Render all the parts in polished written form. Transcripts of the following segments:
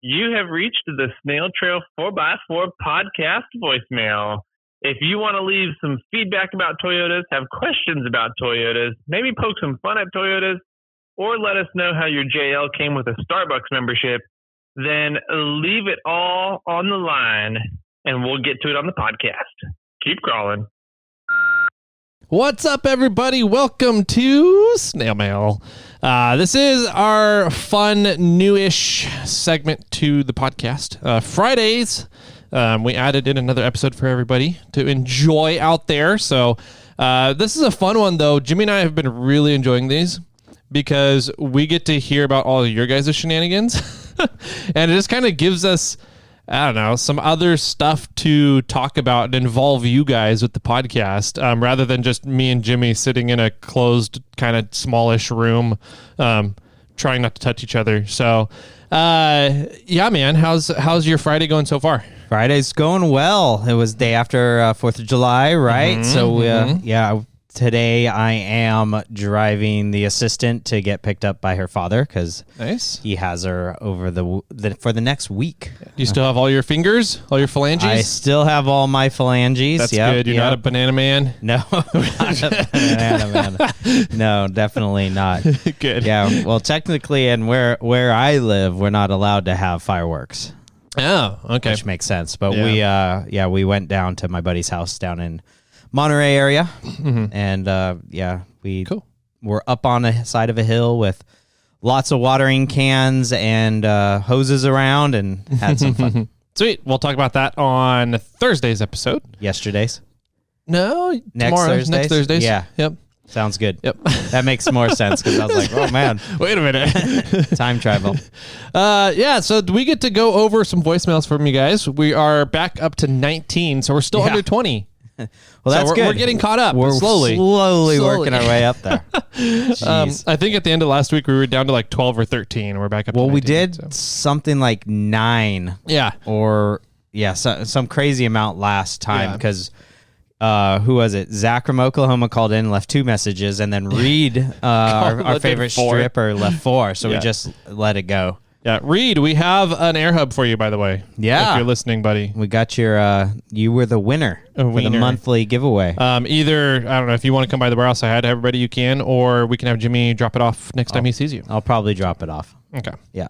You have reached the SnailTrail4x4 Podcast voicemail. If you want to leave some feedback about Toyotas, have questions about Toyotas, maybe poke some fun at Toyotas, or let us know how your JL came with a Starbucks membership, then leave it all on the line, and we'll get to it on the podcast. Keep crawling. What's up, everybody? Welcome to SnailMail. This is our fun, newish segment to the podcast. Fridays, we added in another episode for everybody to enjoy out there. So this is a fun one, though. Jimmy and I have been really enjoying these because we get to hear about all of your guys' shenanigans. And it just kind of gives us, I don't know, some other stuff to talk about and involve you guys with the podcast, rather than just me and Jimmy sitting in a closed, kind of smallish room, trying not to touch each other. So, yeah, man, how's your Friday going so far? Friday's going well. It was day after 4th of July, right? Yeah. Today I am driving the assistant to get picked up by her father because he has her over for the next week. Do you still have all your fingers, all your phalanges? I still have all my phalanges. That's good. You're not a banana man? No, not a banana man. No, definitely not. Good. Yeah, well, technically, and where I live, we're not allowed to have fireworks. Oh, okay. Which makes sense. But we went down to my buddy's house down in Monterey area, and we were up on the side of a hill with lots of watering cans and hoses around and had some fun. Sweet. We'll talk about that on Thursday's episode. Yesterday's? No, next Thursdays. Yeah. Yep. Sounds good. Yep. That makes more sense because I was like, oh man, wait a minute. Time travel. So we get to go over some voicemails from you guys. We are back up to 19, so we're still under 20. Well, that's good. We're getting caught up. We're slowly working our way up there. I think at the end of last week we were down to like 12 or 13. We're back up. Well, to 19, we did something like 9. Yeah. Or some crazy amount last time because who was it? Zack from Oklahoma called in, left 2 messages, and then Reed, our favorite stripper, left 4. So we just let it go. Yeah, Reed, we have an air hub for you, by the way. Yeah. If you're listening, buddy. We got your, you were the winner for the monthly giveaway. Either, I don't know, if you want to come by the warehouse, I had everybody you can, or we can have Jimmy drop it off next time he sees you. I'll probably drop it off. Okay. Yeah.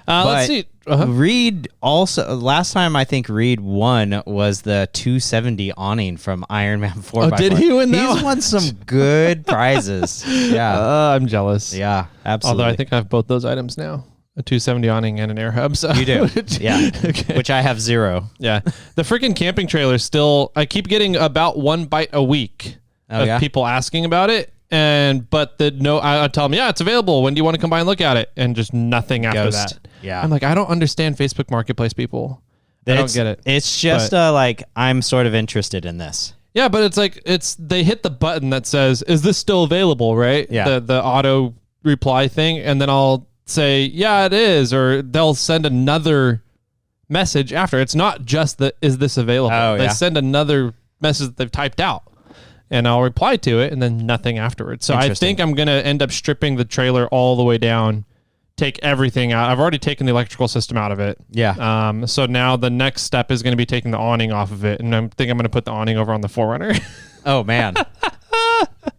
Let's see. Reed also, last time I think Reed won was the 270 awning from Iron Man 4x4. Oh, did he win that? He's won some good prizes. Yeah. I'm jealous. Yeah, absolutely. Although I think I have both those items now. A 270 awning and an air hub. So. You do. Yeah. Okay. Which I have 0. Yeah. The freaking camping trailer still, I keep getting about 1 bite a week of people asking about it. But I tell them, it's available. When do you want to come by and look at it? And just nothing after that. Yeah. I'm like, I don't understand Facebook Marketplace people. I don't get it. It's just like, I'm sort of interested in this. Yeah, but it's like, they hit the button that says, is this still available, right? Yeah. The auto reply thing. And then I'll say, yeah, it is. Or they'll send another message after. It's not just is this available? They send another message that they've typed out. And I'll reply to it, and then nothing afterwards. So I think I'm going to end up stripping the trailer all the way down, take everything out. I've already taken the electrical system out of it. Yeah. So now the next step is going to be taking the awning off of it, and I think I'm going to put the awning over on the 4Runner. Oh, man.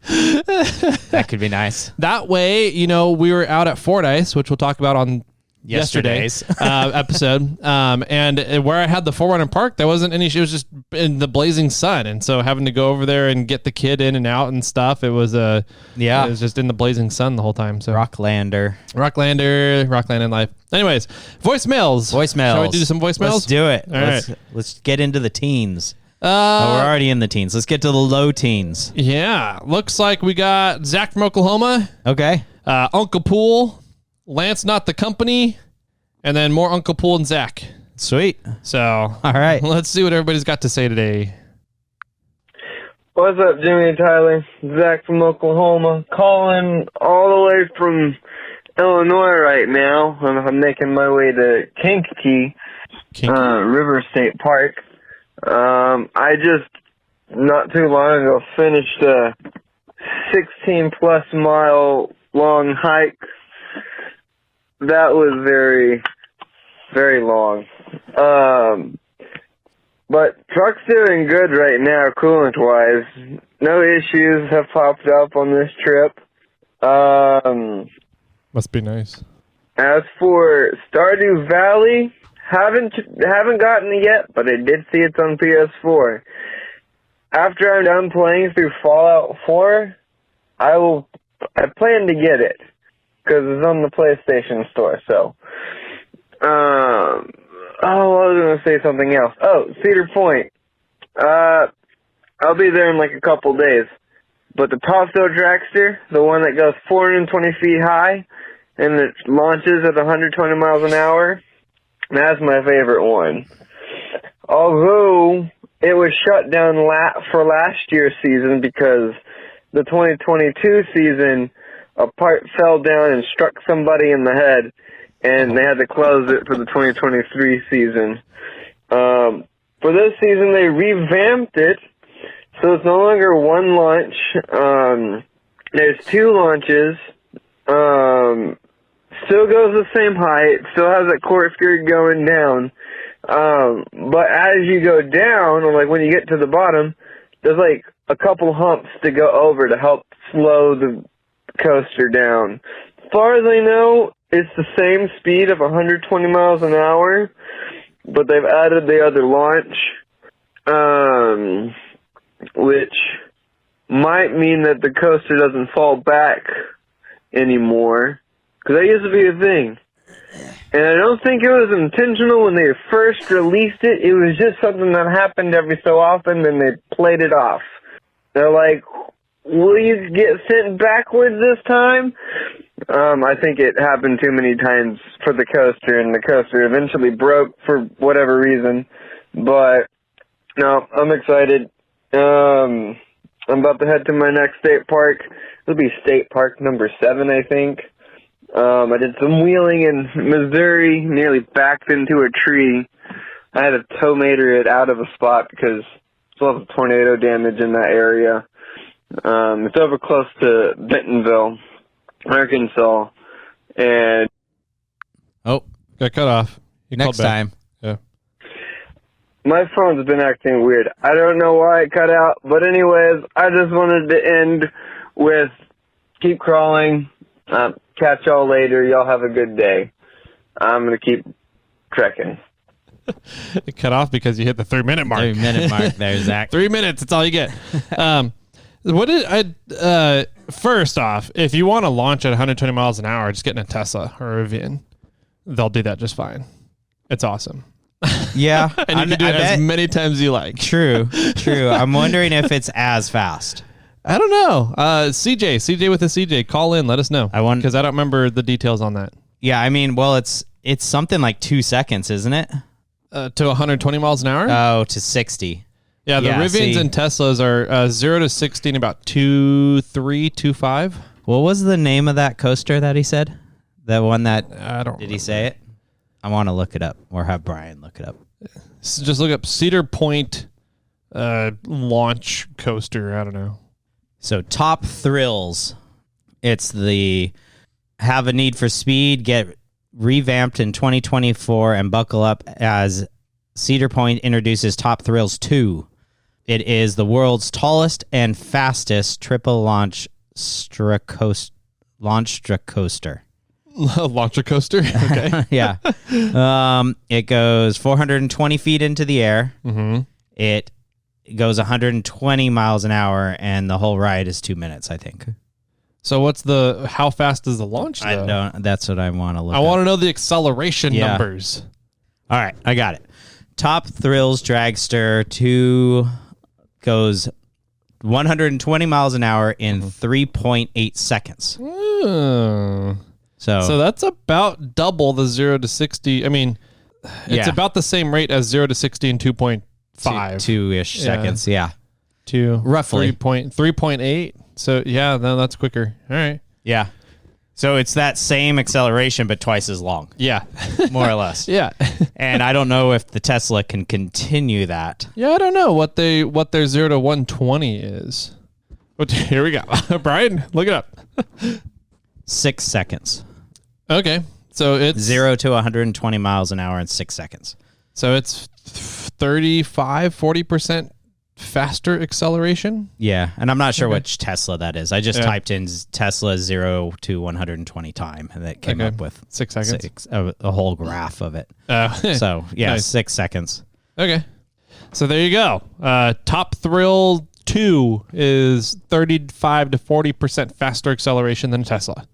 That could be nice. That way, we were out at Fordyce, which we'll talk about on yesterday's episode, and where I had the 4Runner parked, there wasn't any. It was just in the blazing sun, and so having to go over there and get the kid in and out and stuff. It was it was just in the blazing sun the whole time. So Rocklander life. Anyways, voicemails. Shall we do some voicemails? Let's do it. All right. Let's get into the teens. We're already in the teens. Let's get to the low teens. Yeah, looks like we got Zack from Oklahoma. Okay. Uncle Pool. Lance, not the company, and then more Uncle Pool and Zack. Sweet. So, all right. Let's see what everybody's got to say today. What's up, Jimmy and Tyler? Zack from Oklahoma, calling all the way from Illinois right now. I'm making my way to Kankakee, River State Park. I just, not too long ago, finished a 16-plus mile long hike. That was very very long. But truck's doing good right now, coolant-wise. No issues have popped up on this trip. Must be nice. As for Stardew Valley, haven't gotten it yet, but I did see it's on PS4. After I'm done playing through Fallout 4, I plan to get it because it's on the PlayStation Store. So, I was gonna say something else. Oh, Cedar Point. I'll be there in like a couple days. But the Topsail Dragster, the one that goes 420 feet high, and it launches at 120 miles an hour, that's my favorite one. Although it was shut down for last year's season because the 2022 season, a part fell down and struck somebody in the head, and they had to close it for the 2023 season. For this season, they revamped it, so it's no longer one launch. There's two launches. Still goes the same height, still has that corkscrew going down. But as you go down, or like when you get to the bottom, there's like a couple humps to go over to help slow the coaster down. As far as I know, it's the same speed of 120 miles an hour, but they've added the other launch, which might mean that the coaster doesn't fall back anymore, because that used to be a thing. And I don't think it was intentional when they first released it. It was just something that happened every so often, and they played it off. They're like, will you get sent backwards this time? I think it happened too many times for the coaster, and the coaster eventually broke for whatever reason. But, no, I'm excited. I'm about to head to my next state park. It'll be state park number 7, I think. I did some wheeling in Missouri, nearly backed into a tree. I had to tow-mater it out of a spot because there's a lot of tornado damage in that area. It's over close to Bentonville, Arkansas, and... Oh, got cut off. Next time. Yeah. My phone's been acting weird. I don't know why it cut out, but anyways, I just wanted to end with keep crawling. Catch y'all later. Y'all have a good day. I'm going to keep trekking. It cut off because you hit the 3-minute mark. 3-minute mark there, Zach. 3 minutes. That's all you get. First off, if you want to launch at 120 miles an hour, just get in a Tesla or a Rivian. They'll do that just fine. It's awesome. Yeah. And you can do it as many times as you like. True. I'm wondering if it's as fast. I don't know. CJ with a CJ, call in. Let us know. Because I don't remember the details on that. Yeah, I mean, well, it's something like 2 seconds, isn't it? To 120 miles an hour? Oh, to 60. Yeah, the Rivians and Teslas are 0 to 60 in about 2.3, 2.5. What was the name of that coaster that he said? The one that... I don't Did he say it? I want to look it up, or have Brian look it up. So just look up Cedar Point launch coaster. I don't know. So Top Thrills. It's the have a need for speed, get revamped in 2024, and buckle up as Cedar Point introduces Top Thrills 2. It is the world's tallest and fastest triple launch coaster. Launcher coaster? Okay. Yeah. It goes 420 feet into the air. Mm-hmm. It goes 120 miles an hour, and the whole ride is 2 minutes, I think. So how fast is the launch, though? That's what I want to look I want to know the acceleration numbers. All right, I got it. Top Thrills Dragster 2 goes 120 miles an hour in 3.8 seconds. So that's about double the 0 to 60. I mean, it's about the same rate as 0 to 60 in 2.5. 2-ish seconds, yeah. Roughly. 3.8. So, yeah, no, that's quicker. All right. Yeah. So it's that same acceleration, but twice as long. Yeah. More or less. Yeah. And I don't know if the Tesla can continue that. Yeah, I don't know what their 0 to 120 is. But here we go. Brian, look it up. 6 seconds. Okay. So it's 0 to 120 miles an hour in 6 seconds. So it's 35-40% faster acceleration. Yeah, and I'm not sure which Tesla that is. I just typed in Tesla 0 to 120 time, and that came up with 6 seconds. A whole graph of it. So yeah, nice. 6 seconds. Okay, so there you go. Top Thrill 2 is 35 to 40% faster acceleration than Tesla.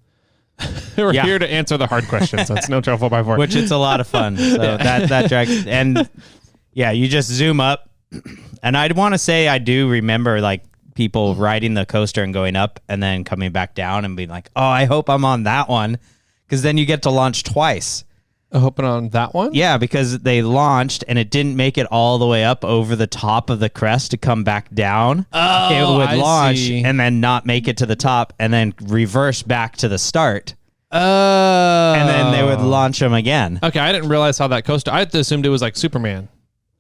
We're here to answer the hard questions on SnailTrail4x4, which it's a lot of fun. So that drags, and yeah, you just zoom up, and I'd want to say I do remember like people riding the coaster and going up and then coming back down and being like, "Oh, I hope I'm on that one," because then you get to launch twice. Hoping on that one? Yeah, because they launched and it didn't make it all the way up over the top of the crest to come back down. Oh, it would launch see. And then not make it to the top and then reverse back to the start. Oh. And then they would launch them again. Okay, I didn't realize how that coaster... I assumed it was like Superman.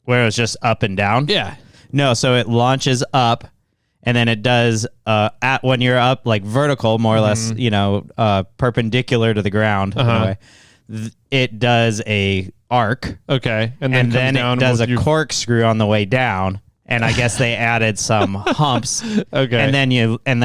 Where it was just up and down? Yeah. No, so it launches up and then it does when you're up like vertical, more or less, perpendicular to the ground. Anyway. It does a arc, okay, and then it does a corkscrew on the way down, and I guess they added some humps, okay, and then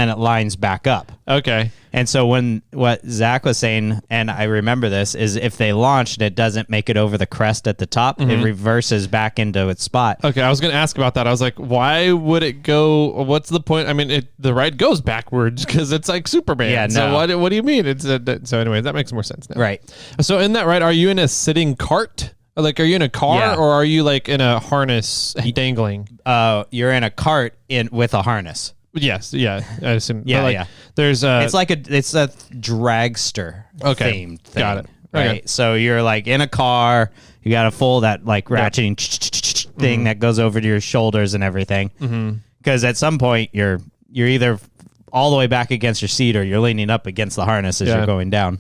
it lines back up, okay. And so what Zack was saying, and I remember this, is if they launched, it doesn't make it over the crest at the top, it reverses back into its spot. Okay, I was going to ask about that. I was like, why would it go? What's the point? I mean, the ride goes backwards because it's like Superman. Yeah, no. So what do you mean? So anyway, that makes more sense now. Right. So in that ride, are you in a sitting cart? Like, are you in a car or are you like in a harness dangling? You're in a cart with a harness. Yes, yeah, I assume. Yeah. There's it's a dragster themed thing. Got it. Right. Okay. So you're like in a car, you got to full that like ratcheting thing that goes over to your shoulders and everything. Because at some point you're either all the way back against your seat or you're leaning up against the harness as you're going down.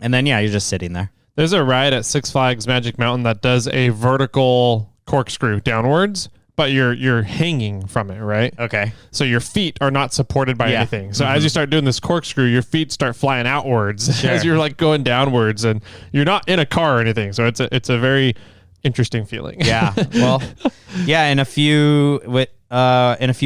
And then you're just sitting there. There's a ride at Six Flags Magic Mountain that does a vertical corkscrew downwards, but you're hanging from it, right? Okay. So your feet are not supported by anything. So as you start doing this corkscrew, your feet start flying outwards as you're like going downwards, and you're not in a car or anything. So it's a very interesting feeling. Yeah. Well, yeah. In a few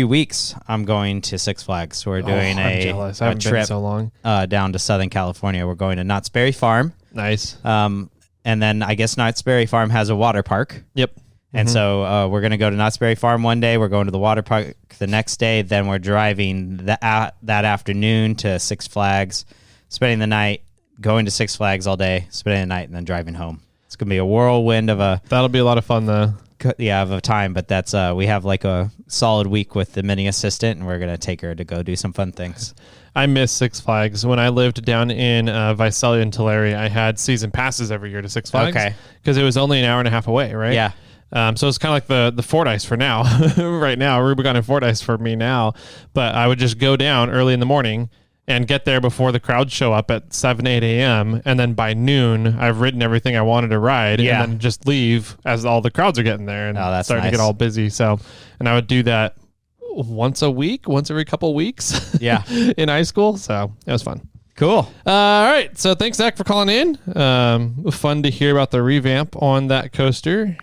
weeks, I'm going to Six Flags. We're doing a trip so long. Down to Southern California. We're going to Knott's Berry Farm. Nice. And then I guess Knott's Berry Farm has a water park. Yep. And so we're going to go to Knott's Berry Farm one day. We're going to the water park the next day. Then we're driving that afternoon to Six Flags, spending the night, going to Six Flags all day, spending the night, and then driving home. It's going to be a whirlwind of That'll be a lot of fun, though. Yeah, of a time. But that's we have like a solid week with the mini assistant, and we're going to take her to go do some fun things. I miss Six Flags. When I lived down in Visalia and Tulare, I had season passes every year to Six Flags. Okay. Because it was only an hour and a half away, right? Yeah. So it's kind of like the Fordyce for now. Right now, Rubicon and Fordyce for me now. But I would just go down early in the morning and get there before the crowds show up at 7, 8 a.m. And then by noon, I've ridden everything I wanted to ride. Yeah. And then just leave as all the crowds are getting there and starting to get all busy. So, and I would do that once every couple weeks. Yeah. In high school. So it was fun. Cool. All right. So thanks, Zack, for calling in. Fun to hear about the revamp on that coaster.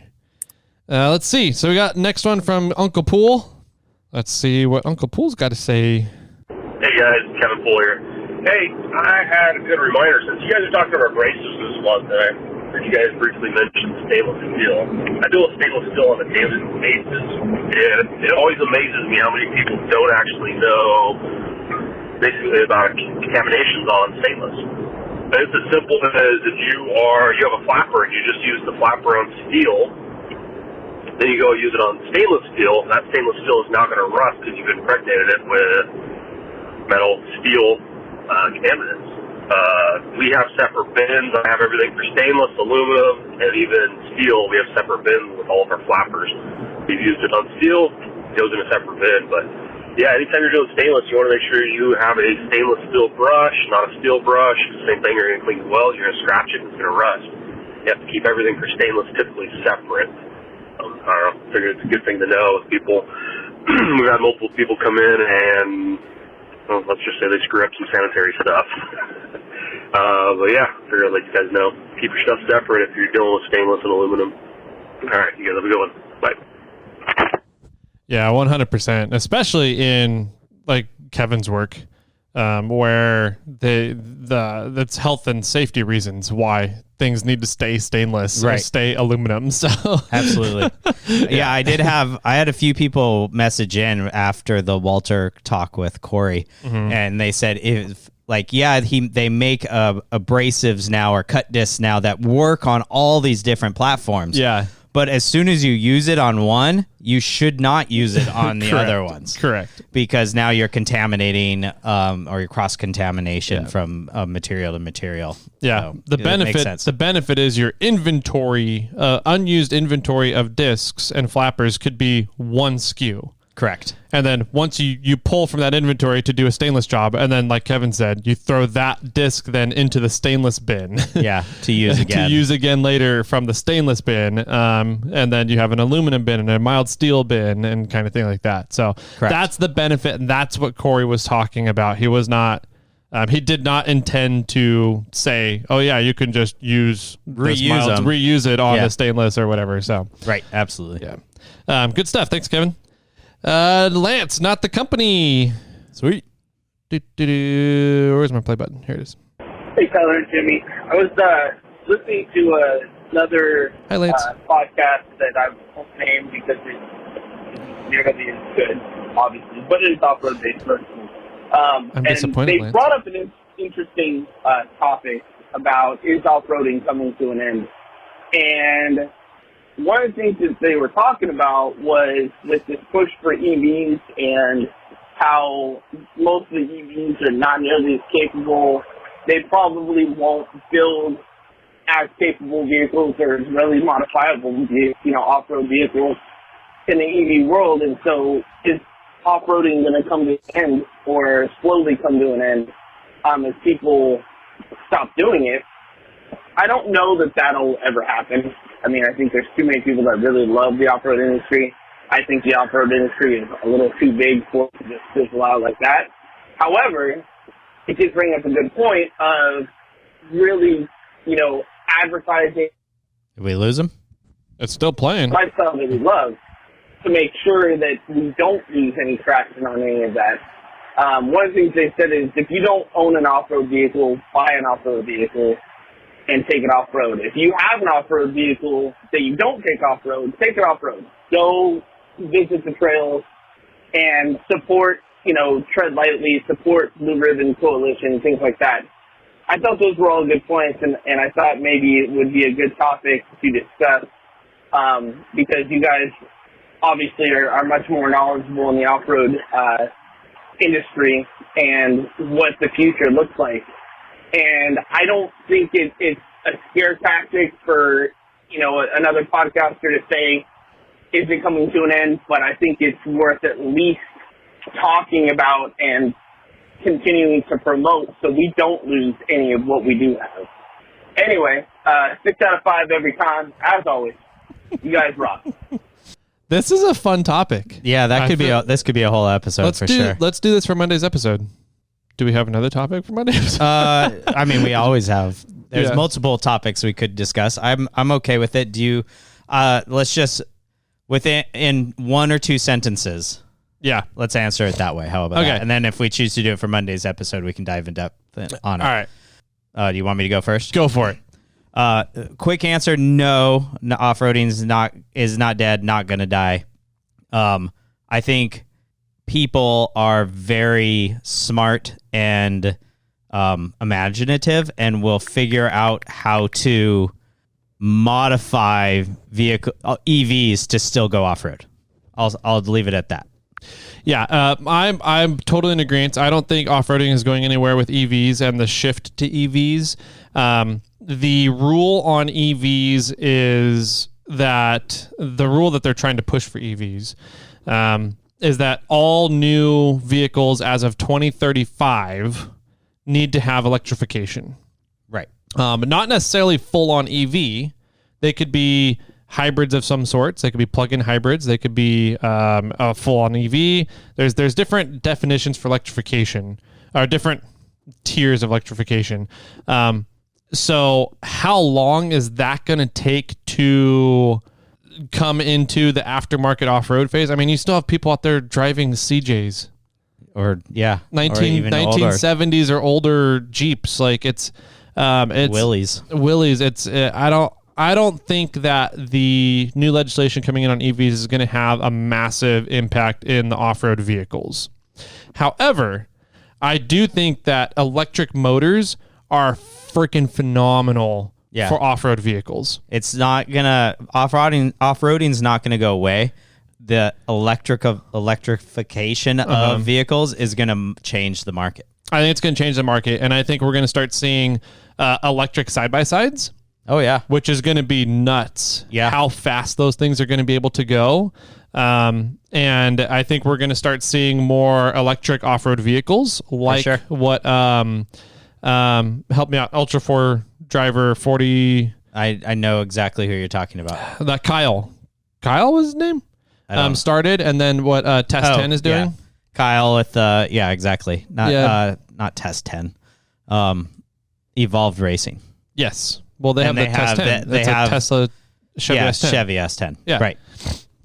Let's see. So we got next one from Uncle Pool. Let's see what Uncle Pool's got to say. Hey guys, Kevin Poole here. Hey, I had a good reminder since you guys are talking about abrasives this month, and I heard you guys briefly mention stainless steel. I deal with stainless steel on a daily basis, and it always amazes me how many people don't actually know basically about contaminations on stainless. And it's as simple as if you have a flapper and you just use the flapper on steel. Then you go use it on stainless steel. That stainless steel is now going to rust because you've impregnated it with metal, steel contaminants. We have separate bins. I have everything for stainless, aluminum, and even steel. We have separate bins with all of our flappers. We've used it on steel. It goes in a separate bin. But yeah, anytime you're doing stainless, you want to make sure you have a stainless steel brush, not a steel brush. Same thing, you're going to clean the welds, you're going to scratch it, it's going to rust. You have to keep everything for stainless typically separate. I don't know, I figure it's a good thing to know with people. We've had multiple people come in and, well, let's just say they screw up some sanitary stuff. But yeah, figured I'd let you guys know. Keep your stuff separate if you're dealing with stainless and aluminum. All right, you guys have a good one. Bye. Yeah, 100%, especially in like Kevin's work, where that's health and safety reasons why things need to stay stainless or stay aluminum. So absolutely. Yeah, I had a few people message in after the Walter talk with Corey, and they said they make abrasives now or cut discs now that work on all these different platforms. Yeah. But as soon as you use it on one, you should not use it on the other ones. Correct. Because now you're contaminating or you're cross-contamination from material to material. Yeah. So the benefit is your inventory, unused inventory of discs and flappers could be one SKU. Correct. And then once you pull from that inventory to do a stainless job, and then like Kevin said, you throw that disc then into the stainless bin. Yeah, to use again. To use again later from the stainless bin. And then you have an aluminum bin and a mild steel bin and kind of thing like that. So that's the benefit, and that's what Corey was talking about. He was not... he did not intend to say, "Oh yeah, you can just reuse it on the stainless or whatever." So right, absolutely, yeah, good stuff. Thanks, Kevin. Lance, not the company. Sweet. Where's my play button? Here it is. Hey, Tyler and Jimmy. I was listening to another podcast that I won't name because it's nearly as good, obviously, but it is off-road based. I'm disappointed, they Lance. brought up an interesting topic about is off-roading coming to an end. And one of the things that they were talking about was with this push for EVs and how most of the EVs are not nearly as capable. They probably won't build as capable vehicles or really modifiable, off-road vehicles in the EV world. And so is off-roading going to come to an end or slowly come to an end as people stop doing it? I don't know that that'll ever happen. I mean, I think there's too many people that really love the off-road industry. I think the off-road industry is a little too big for it to just fizzle out like that. However, it did bring up a good point of really, advertising. Did we lose him? It's still playing. Lifestyle that we love to make sure that we don't lose any traction on any of that. One of the things they said is if you don't own an off-road vehicle, buy an off-road vehicle and take it off-road. If you have an off-road vehicle that you don't take off-road, take it off-road. Go visit the trails and support, Tread Lightly, support Blue Ribbon Coalition, things like that. I thought those were all good points, and I thought maybe it would be a good topic to discuss because you guys obviously are much more knowledgeable in the off-road industry and what the future looks like. And I don't think it's a scare tactic for, another podcaster to say, is it coming to an end? But I think it's worth at least talking about and continuing to promote so we don't lose any of what we do have. Anyway, 6 out of 5 every time. As always, you guys rock. This is a fun topic. Yeah, this could be a whole episode sure. Let's do this for Monday's episode. Do we have another topic for Monday's? I mean, we always have. There's multiple topics we could discuss. I'm okay with it. Do you? Let's just in 1 or 2 sentences. Yeah, let's answer it that way. How about that? And then if we choose to do it for Monday's episode, we can dive in depth on it. All right. Do you want me to go first? Go for it. Quick answer: no. Off-roading is not dead. Not gonna die. I think people are very smart and imaginative and will figure out how to modify EVs to still go off-road. I'll leave it at that. Yeah, I'm totally in agreement. I don't think off-roading is going anywhere with EVs and the shift to EVs. The rule on EVs is that the rule that they're trying to push for EVs is that all new vehicles as of 2035 need to have electrification. Right. But not necessarily full-on EV. They could be hybrids of some sorts. They could be plug-in hybrids. They could be a full-on EV. There's different definitions for electrification, or different tiers of electrification. So how long is that going to take to come into the aftermarket off-road phase? I mean, you still have people out there driving CJs. Or, yeah. 1970s or older Jeeps. Like, it's Willys. It's, I don't think that the new legislation coming in on EVs is going to have a massive impact in the off-road vehicles. However, I do think that electric motors are freaking phenomenal for off-road vehicles. It's not gonna off-roading's not gonna go away. The electrification of vehicles is gonna change the market. I think it's gonna change the market, and I think we're gonna start seeing electric side-by-sides. Oh yeah, which is gonna be nuts. Yeah, how fast those things are gonna be able to go. And I think we're gonna start seeing more electric off-road vehicles, like what help me out, Ultra 4 driver 40. I know exactly who you're talking about. That Kyle was his name. Started, and then what Test 10 is doing. Yeah. Kyle with exactly. Not Test 10. Evolved Racing. Yes. Well, they have Test 10. They have Tesla Chevy S10. Chevy S10. Yeah. Right.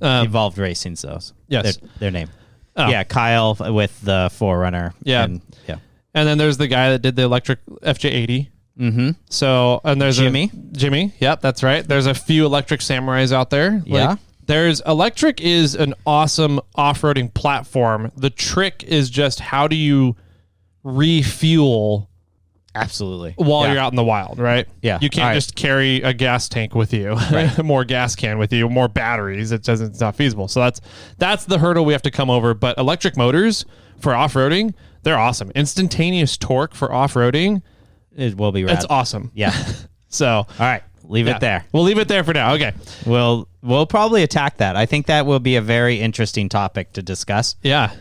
Evolved Racing's those. Yes. Their name. Oh. Yeah, Kyle with the 4Runner. Yeah. And then there's the guy that did the electric FJ80. Mm-hmm. So, and there's Jimmy. Yep, that's right. There's a few electric Samurais out there. Yeah. Electric is an awesome off-roading platform. The trick is just how do you refuel Absolutely. while you're out in the wild, right? Yeah. You can't just carry a gas tank with you, more gas can with you, more batteries. It's not feasible. So that's the hurdle we have to come over. But electric motors for off-roading, they're awesome. Instantaneous torque for off-roading, it will be rad. It's awesome. Yeah. So, all right, leave it there. We'll leave it there for now. Okay. We'll probably attack that. I think that will be a very interesting topic to discuss. Yeah.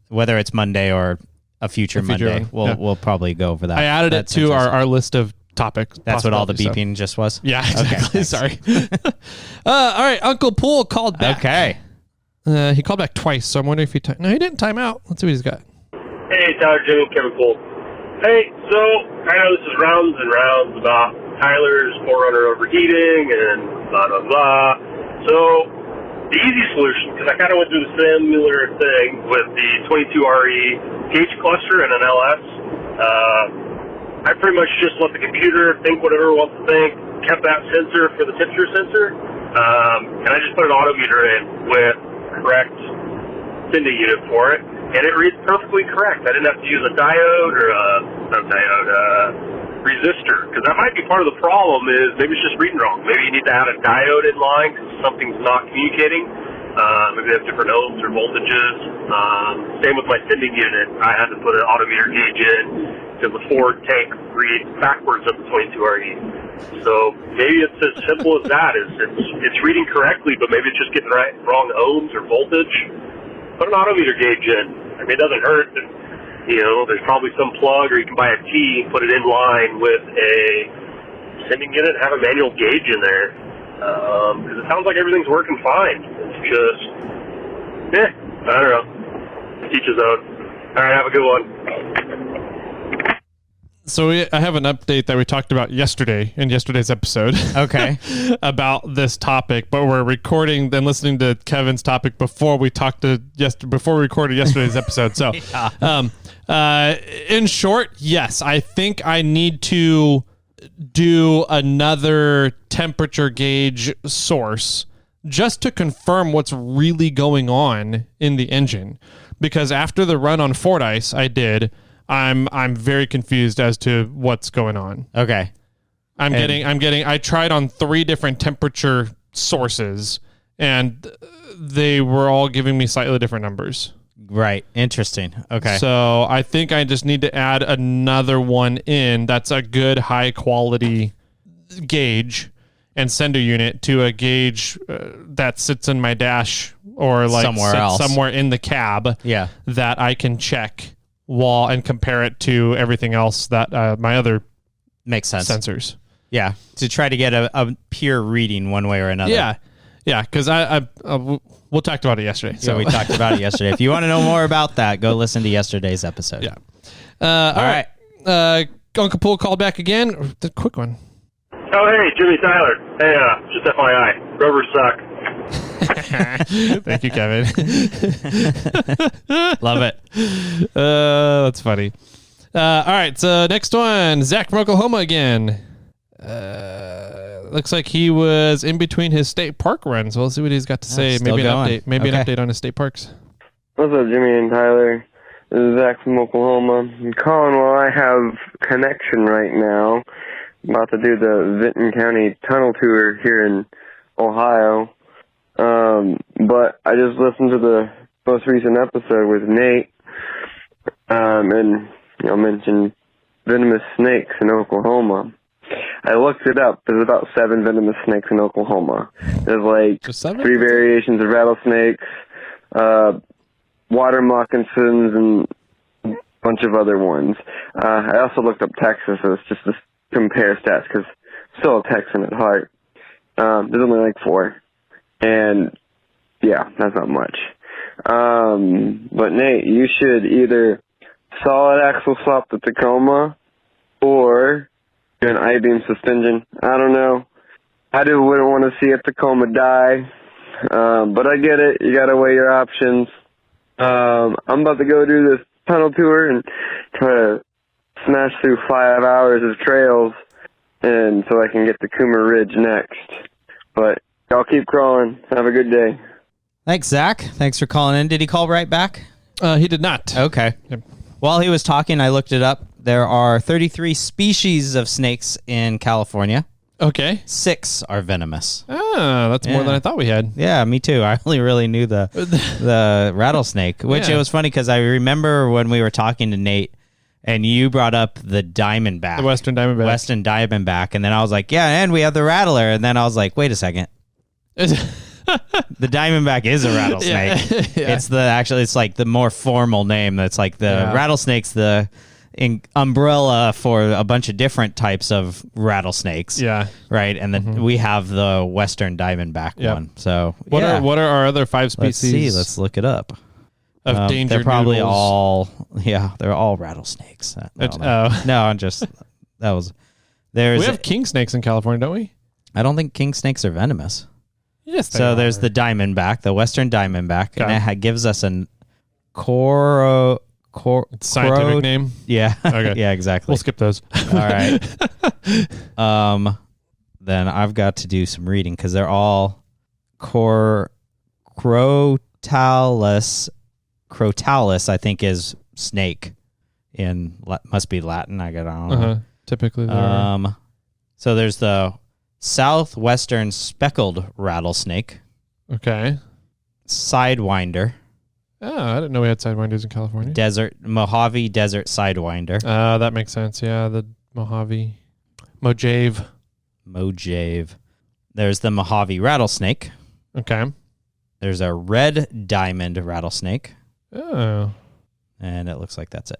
Whether it's Monday or a future Monday, we'll probably go over that. I added it to our list of topics. That's what all the beeping just was? Yeah, exactly. Okay, sorry. All right, Uncle Pool called back. Okay. He called back twice, so I'm wondering if he no, he didn't time out. Let's see what he's got. Hey, Tyler, Jimmy, Kevin Cole. Hey, so I know this is rounds and rounds about Tyler's 4Runner overheating and blah, blah, blah. So the easy solution, because I kind of went through the similar thing with the 22RE gauge cluster and an LS. I pretty much just let the computer think whatever it wants to think, kept that sensor for the temperature sensor, and I just put an autometer in with correct sending unit for it, and it reads perfectly correct. I didn't have to use a diode or resistor, because that might be part of the problem. Is maybe it's just reading wrong. Maybe you need to add a diode in line because something's not communicating. Maybe they have different ohms or voltages. Same with my sending unit. I had to put an autometer gauge in because the Ford tank reads backwards of the 22RE. So maybe it's as simple as that. It's reading correctly, but maybe it's just getting wrong ohms or voltage. Put an autometer gauge in. I mean, it doesn't hurt. There's probably some plug, or you can buy a key, put it in line with a sending unit, and have a manual gauge in there. Because it sounds like everything's working fine. It's just, I don't know. Teach his own. All right, have a good one. So I have an update that we talked about yesterday in yesterday's episode. Okay. About this topic, but we're recording and listening to Kevin's topic before we recorded yesterday's episode. So, in short, yes, I think I need to do another temperature gauge source just to confirm what's really going on in the engine, because after the run on Fordyce I'm very confused as to what's going on. Okay. I tried on 3 different temperature sources and they were all giving me slightly different numbers. Right. Interesting. Okay. So I think I just need to add another one in that's a good high quality gauge and sender unit to a gauge that sits in my dash or like somewhere in the cab. Yeah. That I can check and compare it to everything else that my other makes sense sensors. Yeah, to try to get a pure reading one way or another. Yeah, because we talked about it yesterday. So we talked about it yesterday. If you want to know more about that, go listen to yesterday's episode. Yeah. All right. Uncle Pool called back again. The quick one. Oh, hey, Jimmy Tyler. Hey, just FYI, Rovers suck. Thank you, Kevin. Love it. That's funny. All right, so next one, Zack from Oklahoma again. Looks like he was in between his state park runs. We'll see what he's got to say. Still Maybe going. an update. Maybe an update on his state parks. What's up, Jimmy and Tyler? This is Zack from Oklahoma. I'm calling while I have connection right now. I'm about to do the Vinton County Tunnel Tour here in Ohio. But I just listened to the most recent episode with Nate, and mentioned venomous snakes in Oklahoma. I looked it up. There's about 7 venomous snakes in Oklahoma. There's like 3 variations of rattlesnakes, water moccasins, and a bunch of other ones. I also looked up Texas just to compare stats because I'm still a Texan at heart. There's only like 4. And yeah, that's not much. But Nate, you should either solid axle swap the Tacoma or do an I-beam suspension. I don't know. I wouldn't want to see a Tacoma die. But I get it. You got to weigh your options. I'm about to go do this tunnel tour and try to smash through 5 hours of trails, and so I can get to Coomer Ridge next. But y'all keep crawling. Have a good day. Thanks, Zach. Thanks for calling in. Did he call right back? He did not. Okay. Yep. While he was talking, I looked it up. There are 33 species of snakes in California. Okay. 6 are venomous. Ah, that's more than I thought we had. Yeah, me too. I only really knew the rattlesnake, which it was funny because I remember when we were talking to Nate and you brought up the diamondback. The Western diamondback. Western diamondback. And then I was like, yeah, and we have the rattler. And then I was like, wait a second. The diamondback is a rattlesnake. Yeah. It's like the more formal name. That's like the rattlesnake's the umbrella for a bunch of different types of rattlesnakes. Yeah. Right. And then we have the Western diamondback one. So what are our other 5 species? Let's look it up. Of danger. They're probably noodles. they're all rattlesnakes. We have king snakes in California, don't we? I don't think king snakes are venomous. Yes. So there's the diamondback, the Western diamondback, and it gives us an scientific name. Yeah. Okay. Yeah, exactly. We'll skip those. All right. Then I've got to do some reading because they're all Crotalus. Crotalus, I think, is snake must be Latin. I don't know. Typically, so there's the southwestern speckled rattlesnake. Okay. Sidewinder. Oh, I didn't know we had sidewinders in California. Mojave Desert Sidewinder. That makes sense. Yeah, the Mojave. Mojave. There's the Mojave rattlesnake. Okay. There's a red diamond rattlesnake. Oh. And it looks like that's it.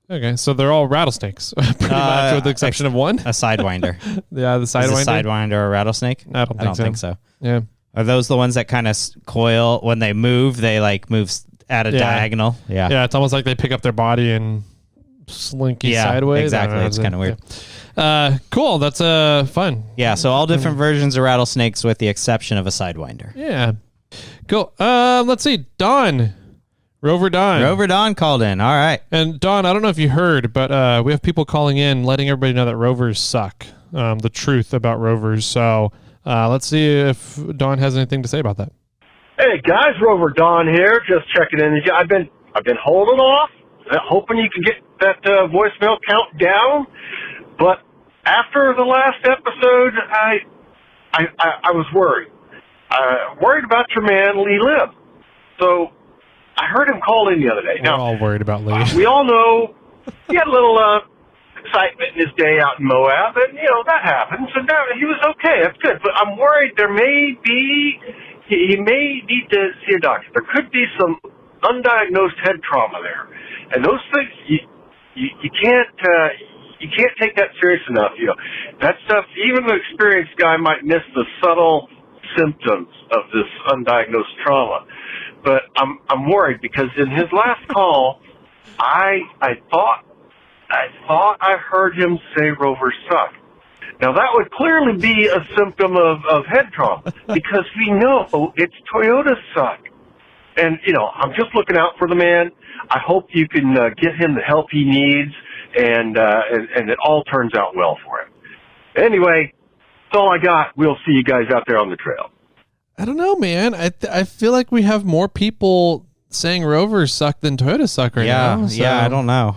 Okay, so they're all rattlesnakes, pretty much, with the exception of one. A sidewinder. Yeah, the sidewinder. Is a sidewinder a rattlesnake? I don't think so. Yeah. Are those the ones that kind of coil when they move? They like move at a diagonal. Yeah. Yeah, it's almost like they pick up their body and slinky sideways. Exactly. It's kind of weird. Yeah. Cool. That's fun. Yeah. So all different versions of rattlesnakes, with the exception of a sidewinder. Yeah. Cool. Let's see. Don. Rover Don. Rover Don called in. All right. And Don, I don't know if you heard, but we have people calling in, letting everybody know that rovers suck. The truth about rovers. So let's see if Don has anything to say about that. Hey guys, Rover Don here. Just checking in. I've been holding off, hoping you can get that voicemail count down. But after the last episode, I was worried. Worried about your man Lee Lim. So I heard him call in the other day. We're all worried about Lee. We all know he had a little excitement in his day out in Moab, and that happens. And he was okay. That's good. But I'm worried he may need to see a doctor. There could be some undiagnosed head trauma there, and those things you can't take that serious enough. That stuff. Even the experienced guy might miss the subtle symptoms of this undiagnosed trauma. But I'm worried because in his last call, I thought I heard him say Rovers suck. Now that would clearly be a symptom of head trauma because we know it's Toyota's suck. And, I'm just looking out for the man. I hope you can get him the help he needs and it all turns out well for him. Anyway, that's all I got. We'll see you guys out there on the trail. I don't know, man. I feel like we have more people saying Rovers suck than Toyota suck right now. So. Yeah, I don't know.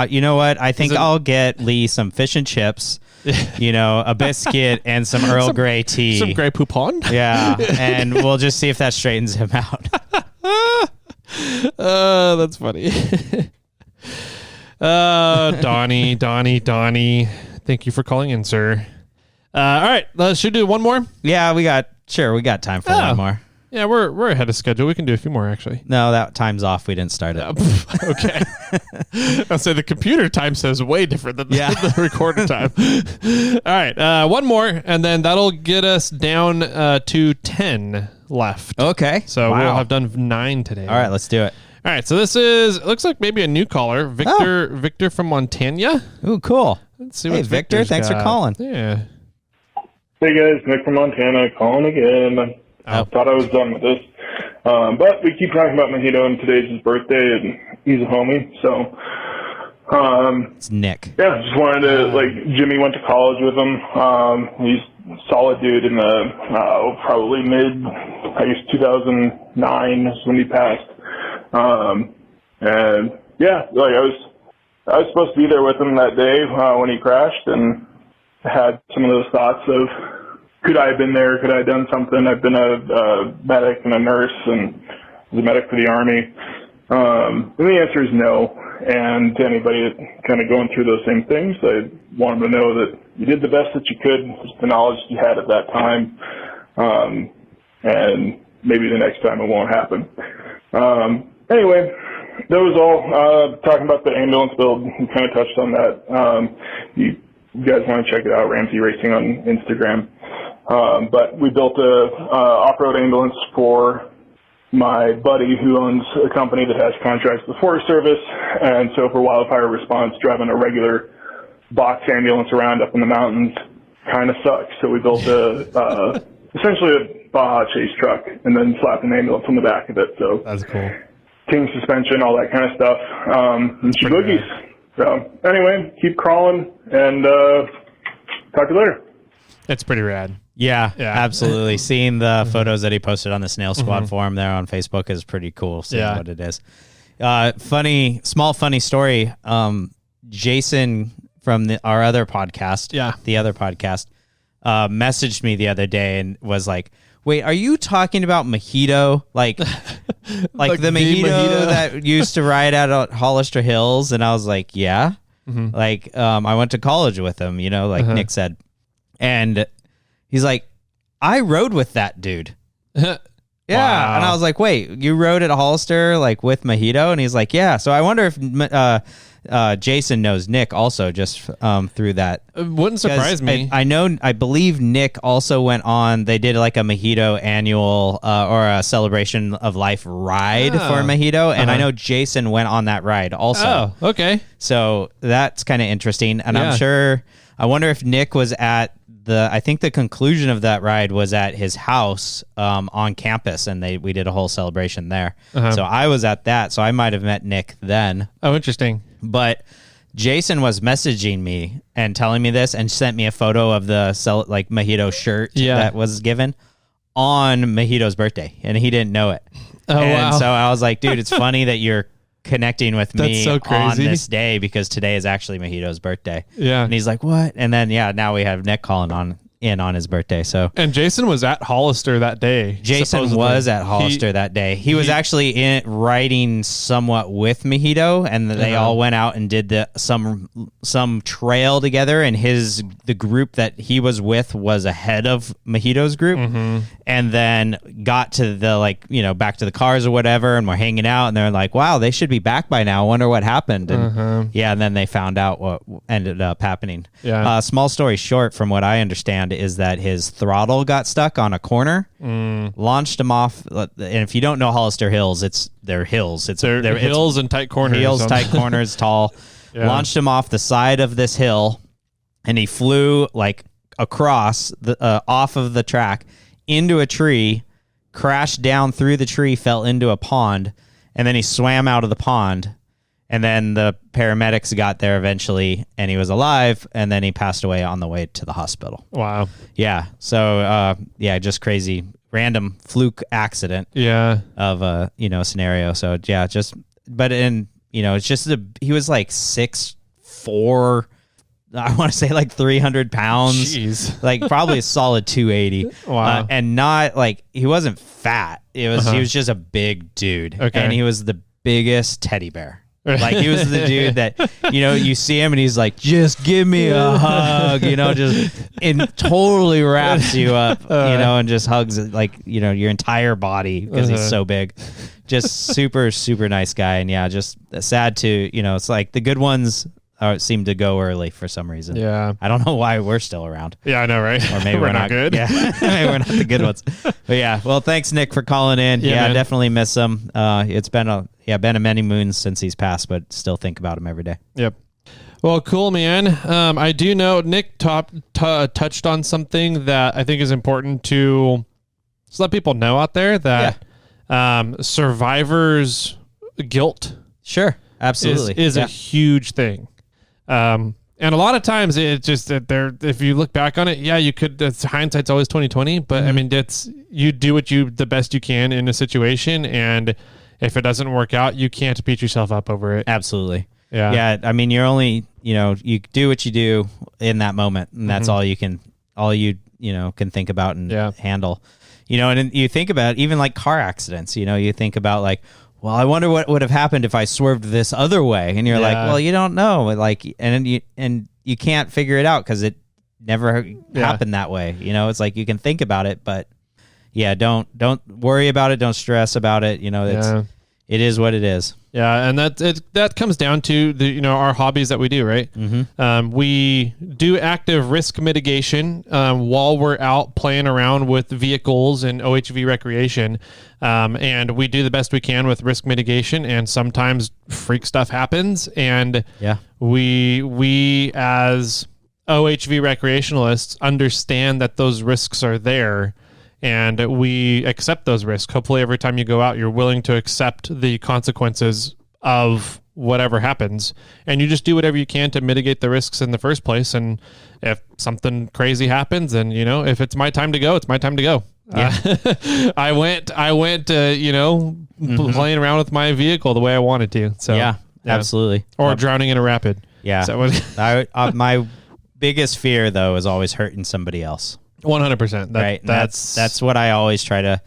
You know what? I think I'll get Lee some fish and chips, a biscuit and some Earl Grey tea. Some Grey Poupon? Yeah, and we'll just see if that straightens him out. That's funny. Donnie. Thank you for calling in, sir. All right, should we do one more? Yeah, we got time for one more. Yeah, we're ahead of schedule. We can do a few more, actually. No, that time's off. We didn't start it. Okay. I'll say the computer time says way different than the recorded time. All right, one more, and then that'll get us down to 10 left. Okay. So we'll have done 9 today. All right, let's do it. All right, so it looks like maybe a new caller, Victor from Montana. Ooh, cool. Let's see what Victor, Victor, thanks for calling. Yeah. Hey guys, Nick from Montana calling again. I thought I was done with this. But we keep talking about Mahito, and today's his birthday, and he's a homie, so... it's Nick. Yeah, just wanted to, Jimmy went to college with him. He's a solid dude in the, probably I guess 2009 is when he passed. And, yeah, I was supposed to be there with him that day when he crashed, and had some of those thoughts of, could I have been there? Could I have done something? I've been a medic and a nurse and was a medic for the Army. And the answer is no. And to anybody kind of going through those same things, I want them to know that you did the best that you could with the knowledge you had at that time. And maybe the next time it won't happen. Anyway, that was all. Talking about the ambulance build, we kind of touched on that. You guys want to check it out, Ramsey Racing on Instagram. But we built a off-road ambulance for my buddy who owns a company that has contracts with the Forest Service, and so for wildfire response, driving a regular box ambulance around up in the mountains kind of sucks. So we built essentially a Baja chase truck and then slapped an ambulance on the back of it. So that's cool. King suspension, all that kind of stuff. And she boogies. So anyway, keep crawling and talk to you later. It's pretty rad. Yeah, absolutely. Seeing the photos that he posted on the Snail Squad forum there on Facebook is pretty cool. Seeing what it is. Funny story. Jason from our other podcast, the other podcast, messaged me the other day and was like, "Wait, are you talking about Mahito? Like the Mahito that used to ride out at Hollister Hills?" And I was like, "Yeah." I went to college with him, like Nick said. And he's like, "I rode with that dude." Yeah. Wow. And I was like, "Wait, you rode at Hollister with Mahito?" And he's like, "Yeah." So I wonder if Jason knows Nick also just through that. It wouldn't surprise me. I believe Nick also went on, they did a Mahito annual or a celebration of life ride for Mahito. And I know Jason went on that ride also. Oh, okay. So that's kind of interesting. And I wonder if Nick was at I think the conclusion of that ride was at his house on campus, and we did a whole celebration there. So I was at that, so I might have met Nick then. Oh, interesting. But Jason was messaging me and telling me this, and sent me a photo of the Mahito shirt that was given on Mahito's birthday, and he didn't know it. Oh, wow. So I was like, dude, it's funny that you're connecting with me so on this day, because today is actually Mahito's birthday. Yeah. And he's like, "What?" And then now we have Nick calling on his birthday. So and Jason was at Hollister that day. Jason was at Hollister that day. He was actually riding somewhat with Mahito, and they all went out and did some trail together, and the group that he was with was ahead of Mahito's group, and then got to the back to the cars or whatever, and we're hanging out, and they're like, "Wow, they should be back by now. I wonder what happened." And and then they found out what ended up happening. Yeah. Small story short, from what I understand, is that his throttle got stuck on a corner, launched him off. And if you don't know Hollister Hills, they're hills. They're hills and tight corners. Hills, tight corners, tall. Yeah. Launched him off the side of this hill, and he flew like across off of the track into a tree, crashed down through the tree, fell into a pond, and then he swam out of the pond. And then the paramedics got there eventually, and he was alive, and then he passed away on the way to the hospital. Wow. Yeah. So, just crazy, random fluke accident. Yeah. Of a scenario. So yeah, it's just he was like 6'4". I want to say like 300 pounds. Jeez. Like probably a solid 280. Wow. And not like he wasn't fat. He was just a big dude. Okay. And he was the biggest teddy bear. Like he was the dude that, you see him and he's like, just give me a hug, and totally wraps you up, and just hugs like, your entire body because he's so big. Just super, super nice guy. And yeah, just sad to, it's like the good ones seem to go early for some reason. Yeah. I don't know why we're still around. Yeah, I know, right? Or maybe we're not good. Yeah, maybe we're not the good ones. But yeah, well, thanks, Nick, for calling in. Yeah, I definitely miss him. It's been a many moons since he's passed, but still think about him every day. Yep. Well, cool, man. I do know Nick touched on something that I think is important to just let people know out there that survivors' guilt, sure, absolutely, is a huge thing. And a lot of times it's just that if you look back on it, you could, hindsight's always 20/20, but I mean, you do the best you can in a situation. And if it doesn't work out, you can't beat yourself up over it. Absolutely. Yeah. Yeah. I mean, you're only, you do what you do in that moment, and that's all you can think about and handle, and you think about even like car accidents, you think about like, well, I wonder what would have happened if I swerved this other way. And you're like, well, you don't know. Like, and you can't figure it out because it never happened that way. It's like you can think about it, but don't worry about it. Don't stress about it. It is what it is. Yeah, and that comes down to our hobbies that we do, right? Mm-hmm. We do active risk mitigation while we're out playing around with vehicles and OHV recreation, and we do the best we can with risk mitigation. And sometimes freak stuff happens, and we as OHV recreationalists understand that those risks are there. And we accept those risks. Hopefully every time you go out, you're willing to accept the consequences of whatever happens. And you just do whatever you can to mitigate the risks in the first place. And if something crazy happens, then, if it's my time to go, it's my time to go. Yeah. I went playing around with my vehicle the way I wanted to. So yeah. Absolutely. Or drowning in a rapid. Yeah. So my biggest fear, though, is always hurting somebody else. 100%. Right. That's what I always try to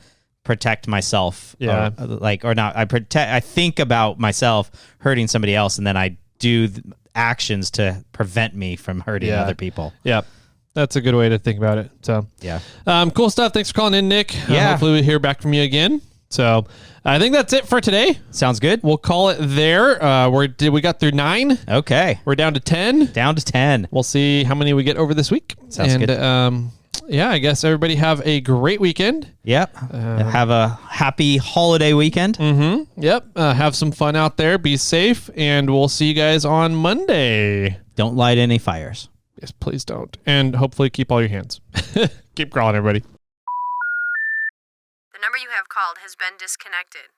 protect myself. Yeah. I think about myself hurting somebody else, and then I do actions to prevent me from hurting other people. Yep. That's a good way to think about it. So yeah. Cool stuff. Thanks for calling in, Nick. Yeah. Hopefully we hear back from you again. So I think that's it for today. Sounds good. We'll call it there. We got through 9. Okay. We're down to 10. Down to 10. We'll see how many we get over this week. Sounds good. I guess everybody have a great weekend. Yep. Have a happy holiday weekend. Mm-hmm. Yep. Have some fun out there. Be safe. And we'll see you guys on Monday. Don't light any fires. Yes, please don't. And hopefully keep all your hands. Keep crawling, everybody. The number you have called has been disconnected.